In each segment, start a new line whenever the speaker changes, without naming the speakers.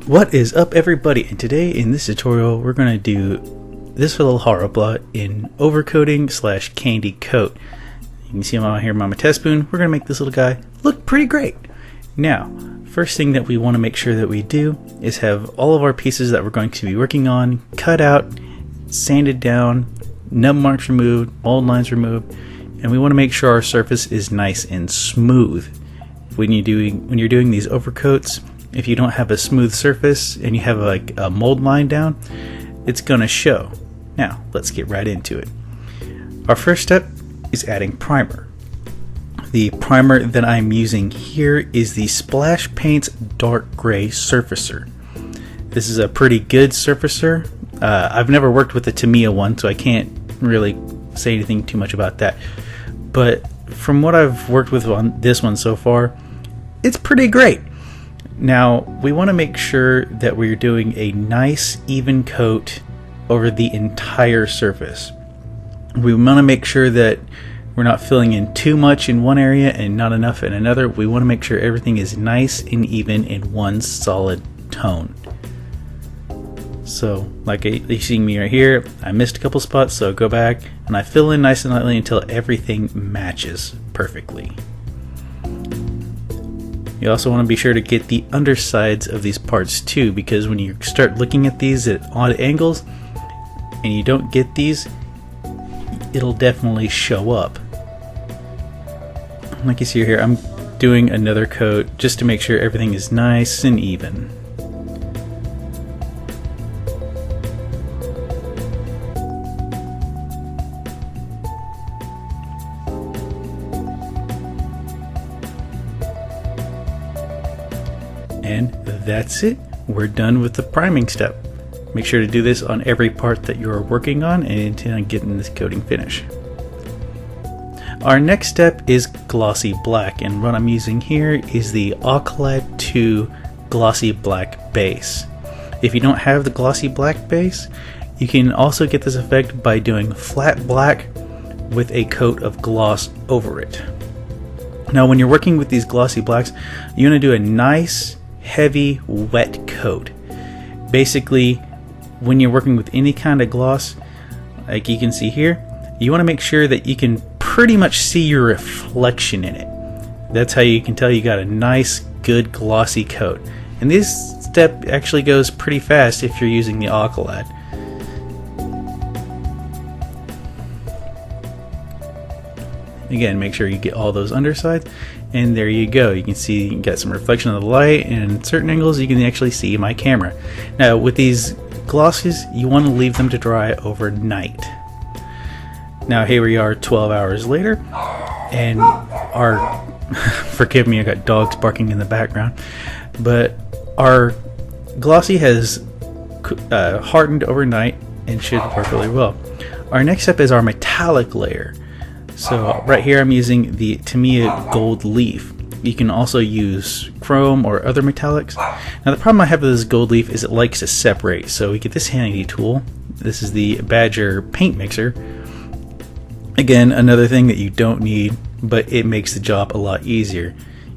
What is up, everybody? And today in this tutorial we're going to do this little horror plot in overcoating / candy coat. You can see him out here on my test spoon. We're going to make this little guy look pretty great. Now, first thing that we want to make sure that we do is have all of our pieces that we're going to be working on cut out, sanded down, nub marks removed, mold lines removed, and we want to make sure our surface is nice and smooth. When you're doing these overcoats, if you don't have a smooth surface and you have like a mold line down, it's gonna show. Now let's get right into it. Our first step is adding primer. The primer that I'm using here is the Splash Paints Dark Gray Surfacer. This is a pretty good surfacer. I've never worked with the Tamiya one, so I can't really say anything too much about that. But from what I've worked with on this one so far, it's pretty great. Now, we want to make sure that we're doing a nice even coat over the entire surface. We want to make sure that we're not filling in too much in one area and not enough in another. We want to make sure everything is nice and even in one solid tone. So, like you see me right here, I missed a couple spots, so I go back and I fill in nice and lightly until everything matches perfectly. You also want to be sure to get the undersides of these parts too, because when you start looking at these at odd angles and you don't get these, it'll definitely show up. Like you see here, I'm doing another coat just to make sure everything is nice and even. And that's it. We're done with the priming step. Make sure to do this on every part that you're working on and intend on getting this coating finish. Our next step is glossy black, and what I'm using here is the Overcoat 2 glossy black base. If you don't have the glossy black base, you can also get this effect by doing flat black with a coat of gloss over it. Now, when you're working with these glossy blacks, you want to do a nice heavy wet coat. Basically, when you're working with any kind of gloss, like you can see here, you want to make sure that you can pretty much see your reflection in it. That's how you can tell you got a nice good glossy coat. And this step actually goes pretty fast if you're using the Overcoat. Again, make sure you get all those undersides, and there you go. You can see you got some reflection of the light, and in certain angles you can actually see my camera. Now, with these glosses, you want to leave them to dry overnight. Now, here we are 12 hours later, and our forgive me, I got dogs barking in the background, but our glossy has hardened overnight and should work really well. Our next step is our metallic layer. So right here I'm using the Tamiya gold leaf. You can also use chrome or other metallics. Now, the problem I have with this gold leaf is it likes to separate, so we get this handy tool. This is the Badger paint mixer. Again, another thing that you don't need, but it makes the job a lot easier.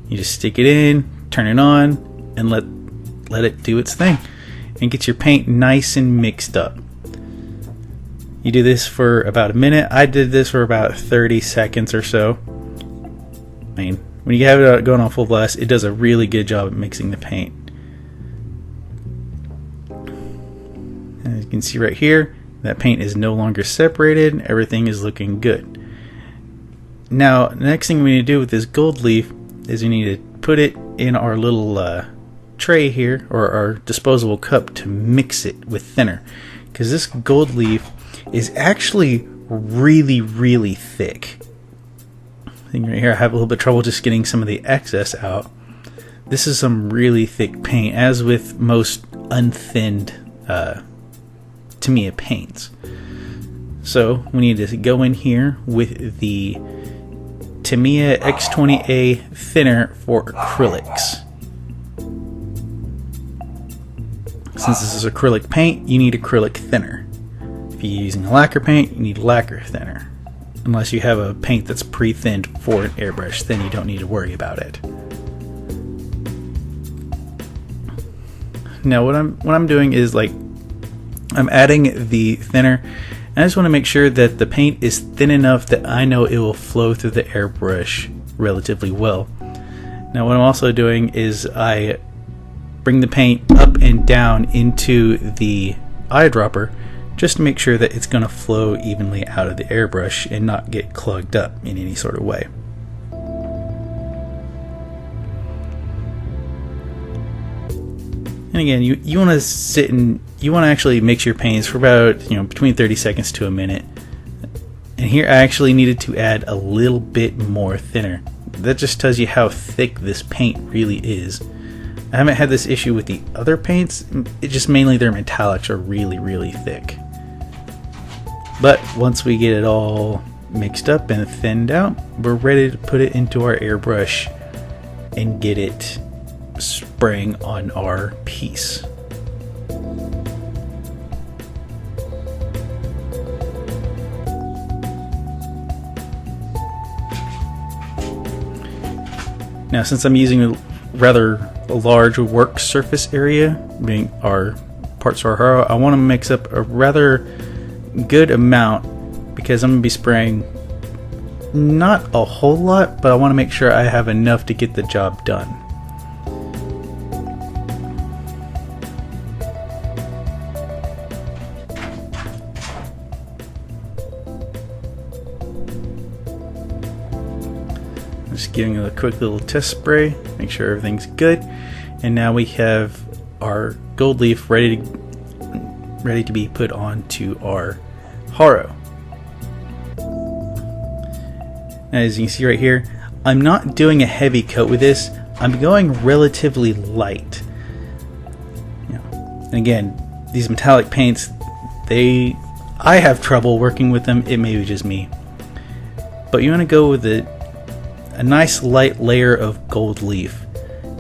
You just stick it in, turn it on, and let it do its thing and get your paint nice and mixed up. You do this for about a minute. I did this for about 30 seconds or so. I mean, when you have it going on full blast, it does a really good job at mixing the paint. As you can see right here, that paint is no longer separated. Everything is looking good. Now, the next thing we need to do with this gold leaf is we need to put it in our little tray here, or our disposable cup, to mix it with thinner. Because this gold leaf is actually really thick. I think right here I have a little bit of trouble just getting some of the excess out. This is some really thick paint, as with most unthinned Tamiya paints. So we need to go in here with the Tamiya X20A thinner for acrylics. Since this is acrylic paint, you need acrylic thinner. If you're using a lacquer paint, you need lacquer thinner. Unless you have a paint that's pre-thinned for an airbrush, then you don't need to worry about it. Now what I'm doing is like I'm adding the thinner, and I just want to make sure that the paint is thin enough that I know it will flow through the airbrush relatively well. Now what I'm also doing is I bring the paint up and down into the eyedropper just to make sure that it's going to flow evenly out of the airbrush and not get clogged up in any sort of way. And again, you want to sit and you want to actually mix your paints for about between 30 seconds to a minute. And here I actually needed to add a little bit more thinner. That just tells you how thick this paint really is. I haven't had this issue with the other paints. It's just mainly their metallics are really thick. But once we get it all mixed up and thinned out, we're ready to put it into our airbrush and get it spraying on our piece. Now, since I'm using a large work surface area, being our parts of our haro, I want to mix up a rather good amount because I'm going to be spraying not a whole lot, but I want to make sure I have enough to get the job done. Just giving it a quick little test spray, make sure everything's good, and now we have our gold leaf ready to be put onto our haro. Now, as you can see right here, I'm not doing a heavy coat with this. I'm going relatively light. And again, these metallic paints, I have trouble working with them. It may be just me, but you want to go with a nice light layer of gold leaf,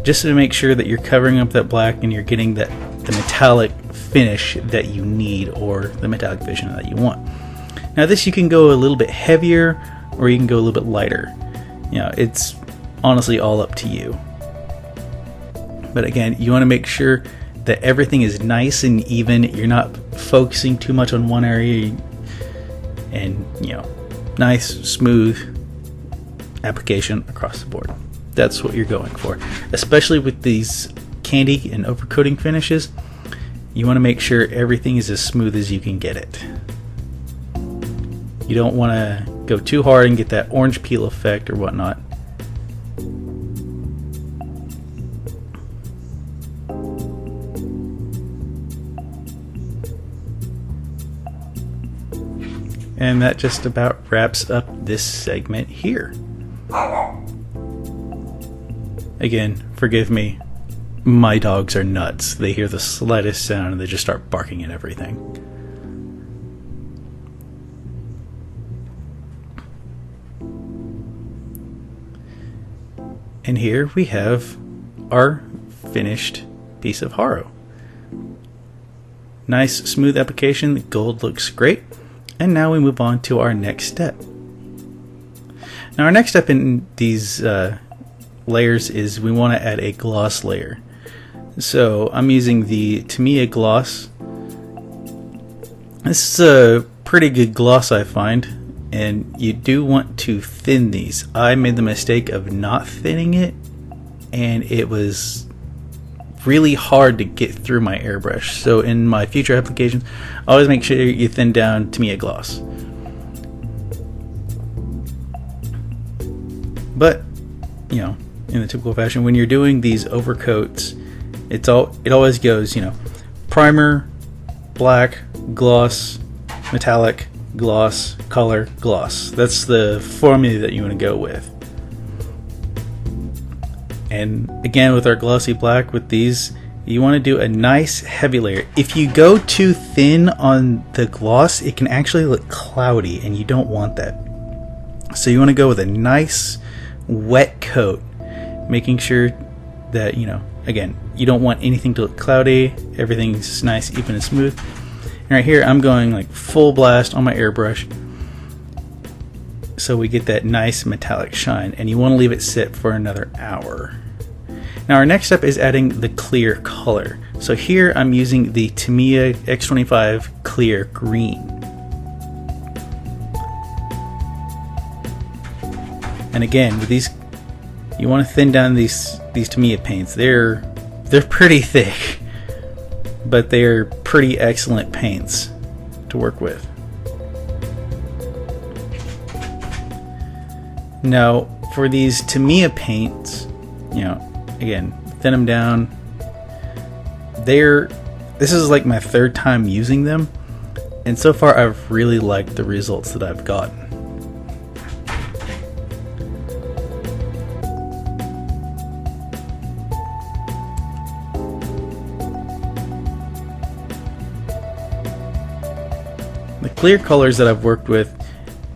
just to make sure that you're covering up that black and you're getting the metallic finish that you need, or the metallic vision that you want. Now this, you can go a little bit heavier or you can go a little bit lighter. It's honestly all up to you. But again, you want to make sure that everything is nice and even. You're not focusing too much on one area, and nice smooth application across the board. That's what you're going for, especially with these candy and overcoating finishes. You want to make sure everything is as smooth as you can get it. You don't want to go too hard and get that orange peel effect or whatnot. And that just about wraps up this segment here. Again, forgive me, my dogs are nuts. They hear the slightest sound and they just start barking at everything. And here we have our finished piece of haro. Nice smooth application, the gold looks great. And now we move on to our next step. Now our next step in these layers is we want to add a gloss layer. So I'm using the Tamiya gloss. This is a pretty good gloss, I find, and you do want to thin these. I made the mistake of not thinning it, and it was really hard to get through my airbrush. So in my future applications, always make sure you thin down Tamiya gloss. But in the typical fashion, when you're doing these overcoats, it always goes primer, black, gloss, metallic, gloss, color, gloss. That's the formula that you want to go with. And again, with our glossy black, with these, you want to do a nice heavy layer. If you go too thin on the gloss, it can actually look cloudy, and you don't want that. So you want to go with a nice wet coat, making sure that again, you don't want anything to look cloudy. Everything's nice, even and smooth. And right here, I'm going like full blast on my airbrush, so we get that nice metallic shine. And you want to leave it sit for another hour. Now our next step is adding the clear color. So here I'm using the Tamiya X25 Clear Green. And again, with these, you want to thin down these Tamiya paints. They're pretty thick, but they're pretty excellent paints to work with. Now for these Tamiya paints, you know, again, thin them down. This is like my third time using them, and so far I've really liked the results that I've gotten. The clear colors that I've worked with,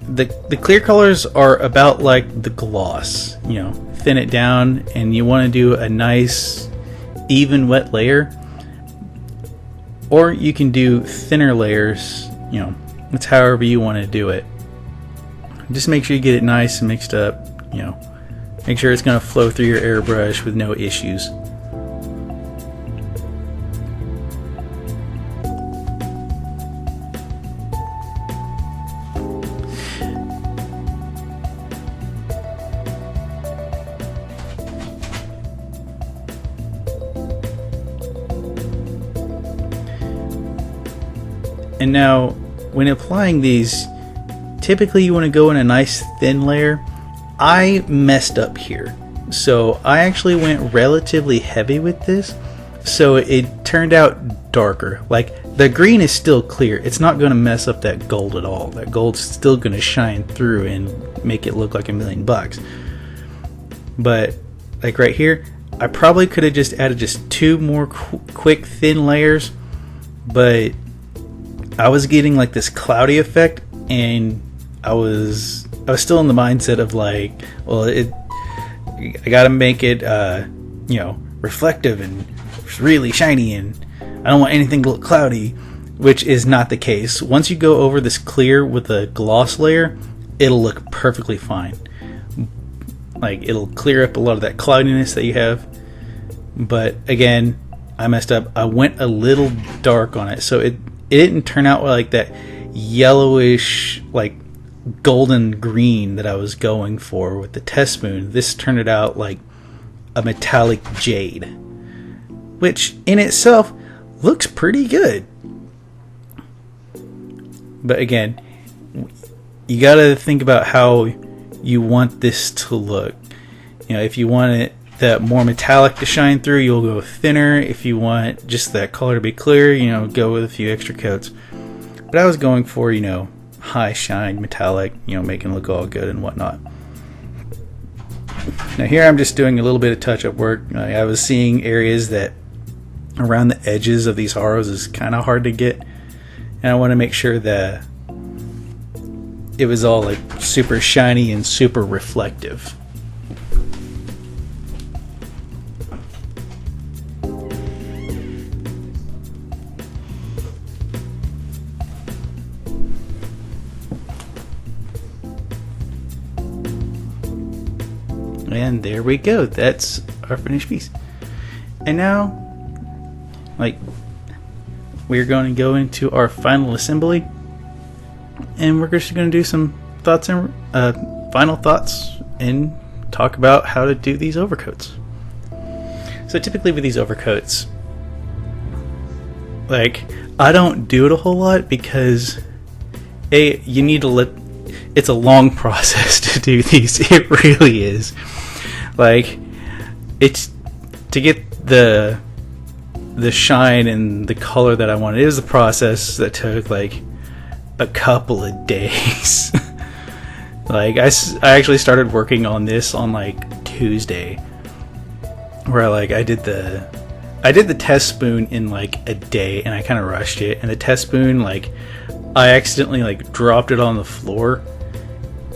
the clear colors are about like the gloss, you know, thin it down, and you want to do a nice even wet layer, or you can do thinner layers, you know, it's however you want to do it. Just make sure you get it nice and mixed up, you know, make sure it's going to flow through your airbrush with no issues. And now, when applying these, typically you want to go in a nice thin layer. I messed up here, so I actually went relatively heavy with this, so it turned out darker. Like, the green is still clear. It's not going to mess up that gold at all. That gold's still going to shine through and make it look like $1,000,000. But, like right here, I probably could have just added just 2 more quick thin layers, but I was getting like this cloudy effect, and I was still in the mindset of like, well, I gotta make it you know, reflective and really shiny, and I don't want anything to look cloudy, which is not the case. Once you go over this clear with a gloss layer, it'll look perfectly fine. Like, it'll clear up a lot of that cloudiness that you have. But again, I messed up. I went a little dark on it, so it didn't turn out like that yellowish, like golden green that I was going for with the test spoon. This turned it out like a metallic jade, which in itself looks pretty good. But again, you gotta think about how you want this to look. You know, if you want it that more metallic to shine through, you'll go thinner. If you want just that color to be clear, you know, go with a few extra coats. But I was going for, you know, high shine metallic, you know, making it look all good and whatnot. Now here I'm just doing a little bit of touch-up work. I was seeing areas that around the edges of these haros is kind of hard to get, and I want to make sure that it was all like super shiny and super reflective. And there we go. That's our finished piece. And now, like, we're going to go into our final assembly, and we're just going to do some thoughts and final thoughts and talk about how to do these overcoats. So typically with these overcoats, like, I don't do it a whole lot because you need to let, it's a long process to do these. It really is. Like, it's to get the shine and the color that I wanted. It was a process that took like a couple of days. Like, I actually started working on this on like Tuesday, where I did the test spoon in like a day, and I kind of rushed it. And the test spoon, like, I accidentally like dropped it on the floor,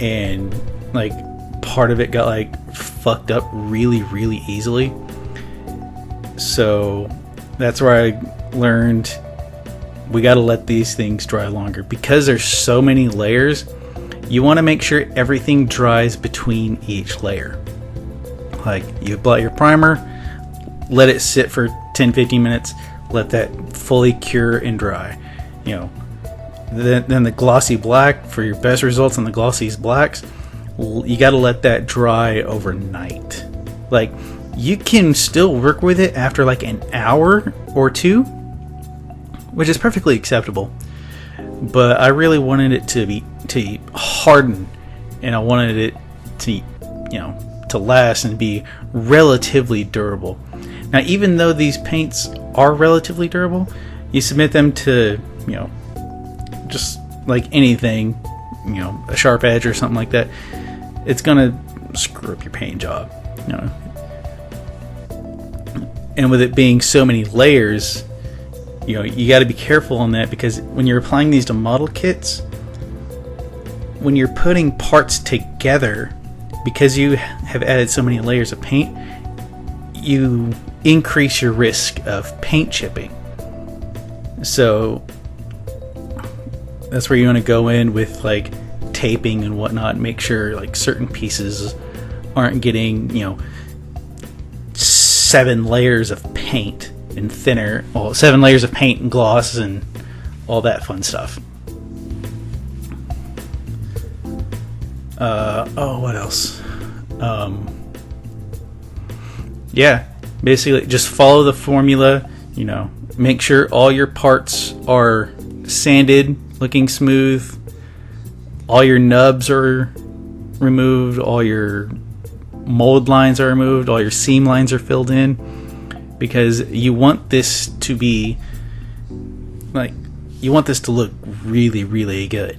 and like part of it got like fucked up really easily. So that's where I learned we got to let these things dry longer, because there's so many layers. You want to make sure everything dries between each layer. Like, you apply your primer, let it sit for 10-15 minutes, let that fully cure and dry. You know, then the glossy black, for your best results on the glossy blacks, you got to let that dry overnight. Like, you can still work with it after like an hour or two, which is perfectly acceptable. But I really wanted it to harden, and I wanted it to, to last and be relatively durable. Now, even though these paints are relatively durable, you submit them to, just like anything, a sharp edge or something like that, it's gonna screw up your paint job. And with it being so many layers, you got to be careful on that, because when you're applying these to model kits, when you're putting parts together, because you have added so many layers of paint, you increase your risk of paint chipping. So that's where you want to go in with like taping and whatnot, and make sure like certain pieces aren't getting 7 layers of paint and thinner, 7 layers of paint and gloss and all that fun stuff. What else? Yeah, basically just follow the formula. Make sure all your parts are sanded, looking smooth, all your nubs are removed, all your mold lines are removed, all your seam lines are filled in, because you want this to be like, you want this to look really, really good.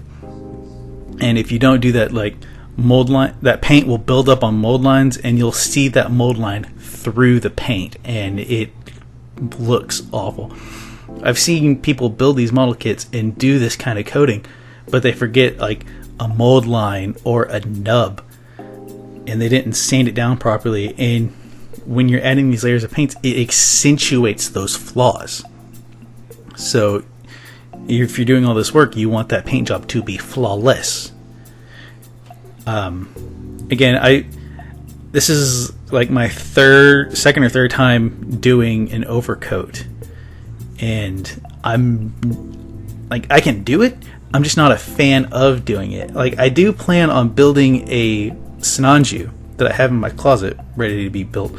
And if you don't do that, like, mold line, that paint will build up on mold lines, and you'll see that mold line through the paint, and it looks awful. I've seen people build these model kits and do this kind of coating, but they forget like a mold line or a nub, and they didn't sand it down properly. And when you're adding these layers of paints, it accentuates those flaws. So if you're doing all this work, you want that paint job to be flawless. Again, this is like my second or third time doing an overcoat, and I'm like, I can do it, I'm just not a fan of doing it. Like, I do plan on building a Sinanju that I have in my closet ready to be built.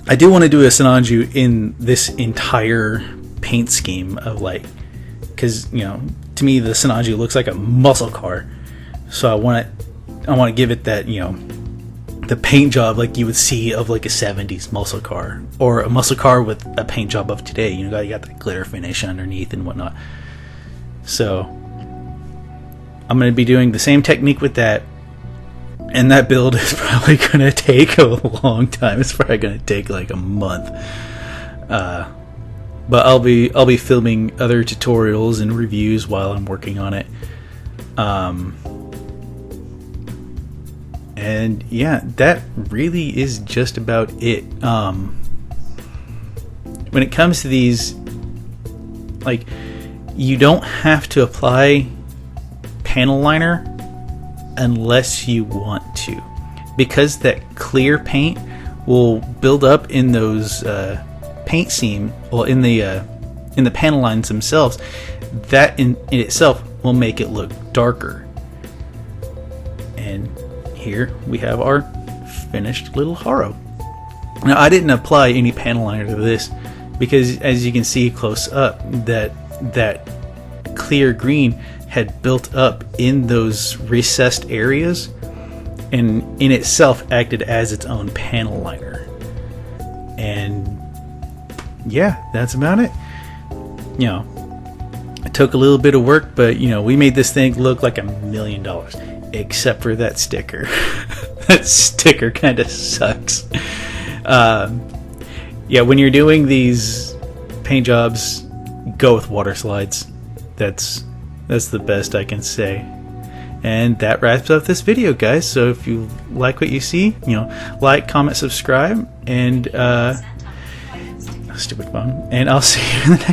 I do want to do a Sinanju in this entire paint scheme of, like, because to me the Sinanju looks like a muscle car, so I want to give it that the paint job like you would see of like a 70s muscle car, or a muscle car with a paint job of today. You got that glitter finish underneath and whatnot. So I'm going to be doing the same technique with that, and that build is probably going to take a long time. It's probably going to take like a month. But I'll be filming other tutorials and reviews while I'm working on it. And yeah, that really is just about it. When it comes to these, like, you don't have to apply panel liner unless you want to, because that clear paint will build up in those paint seam, well, in the panel lines themselves. That in itself will make it look darker. And here we have our finished little Haro. Now, I didn't apply any panel liner to this because, as you can see close up, that clear green had built up in those recessed areas, and in itself acted as its own panel liner. And yeah, that's about it. It took a little bit of work, but we made this thing look like $1 million, except for that sticker. That sticker kind of sucks. Yeah, when you're doing these paint jobs, go with water slides. That's the best I can say. And that wraps up this video, guys. So if you like what you see, like, comment, subscribe, and stupid phone. And I'll see you in the next